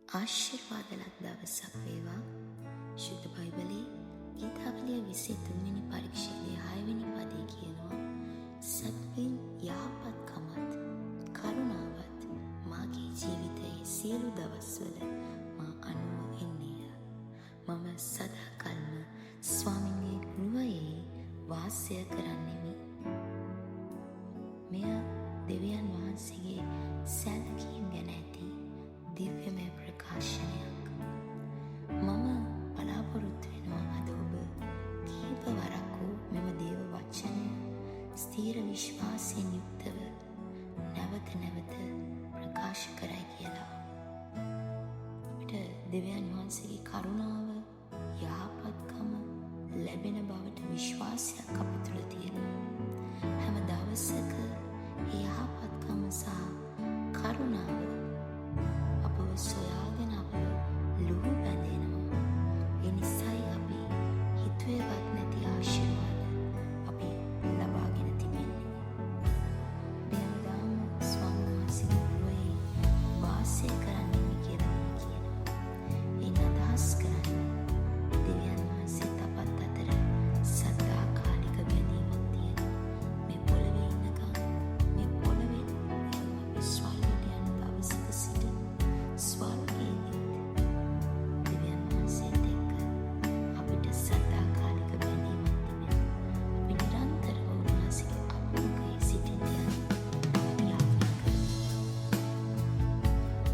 ආශිර්වාදලත් දවසක් වේවා. ශුද්ධ බයිබලයේ ගීතාවලිය 23 වෙනි පරිච්ඡේදයේ 6 වෙනි පදයේ කියනවා, සත්‍වින් යහපත්කමත් කරුණාවත් මාගේ ජීවිතයේ සියලු දවස්වල මා අනුව එන්නේය. මම සදාකල්ම ස්වාමින්ගේ ගෘහයේ වාසය කරන්නෙමි. මෙය දෙවියන් වහන්සේගේ සැලකීම් ගැන ඇති දිව්‍යමය ප්‍රකාශනයක්. මම බලාපොරොත්තු වෙනවා අද ඔබ කීප වරක් වූ මෙම දේව වචනය ස්ථීර විශ්වාසයෙන් යුක්තව නැවත නැවත ප්‍රකාශ කරයි කියලා. අපිට දෙවියන් වහන්සේගේ කරුණාව, යහපත්කම ලැබෙන බවට විශ්වාසයක් අප තුළ තියෙනවා. හැම දවසක ඒ යහපත්කම සහ කරුණාව අපව සොයාගෙන අපව ලුහු බැඳෙනවා. ඒ නිසායි අපි හිතුවේවත් නැති ආශිර්වාද අපි ලබාගෙන තිබෙන්නේ. දෙවියන් ස්වාමීන් වහන්සේගේ ගෘහයේ වාසය කරන්නේ කියලා කියනවා. ඒ අදහස් කරන්නේ දෙවියන් වහන්සේ තපත් අතර සදාකාලික බැඳීමක් තියෙනවා. මේ පොළවේ ඉන්නකම් මේ පොළවේ අපි ස්වර්ගයට යන දවසක සිට ස්වර්ගයේදී දෙවියන් වහන්සේත් එක්ක අපිට සදාකාලික බැඳීමක් තිබෙනවා. අපි නිරන්තරව උන්වහන්සේගේ අභිමුඛයේ සිටින්න අපි යාඥා කරනවා.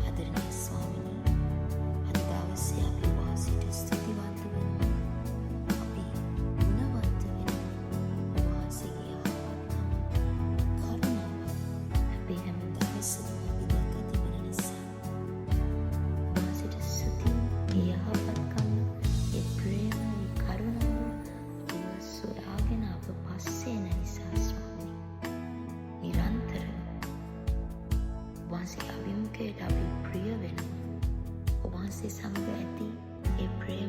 ආදරණීය ස්වාමීනි, අද දවසේ අපි වාසිට ස්තුතිවන්ත වෙනවා. අපි ගුණවන්ත වෙනවා. වාසිගේ යහපත්කම කරුණාව අපි හැම දවසම අපි දැක තිබෙන නිසා වාසිට ස්තුතිය, ඒ යහපත්කම, ඒ ප්‍රේම, ඒ කරුණාව අපිව සොයාගෙන අප පස්සේ එන නිසා ස්වාමීනි, නිරන්තරව වහන්සේ අභිමුඛයට අපි ප්‍රිය වෙනවා. වහන්සේ සමග ඇති ඒ ප්‍රේම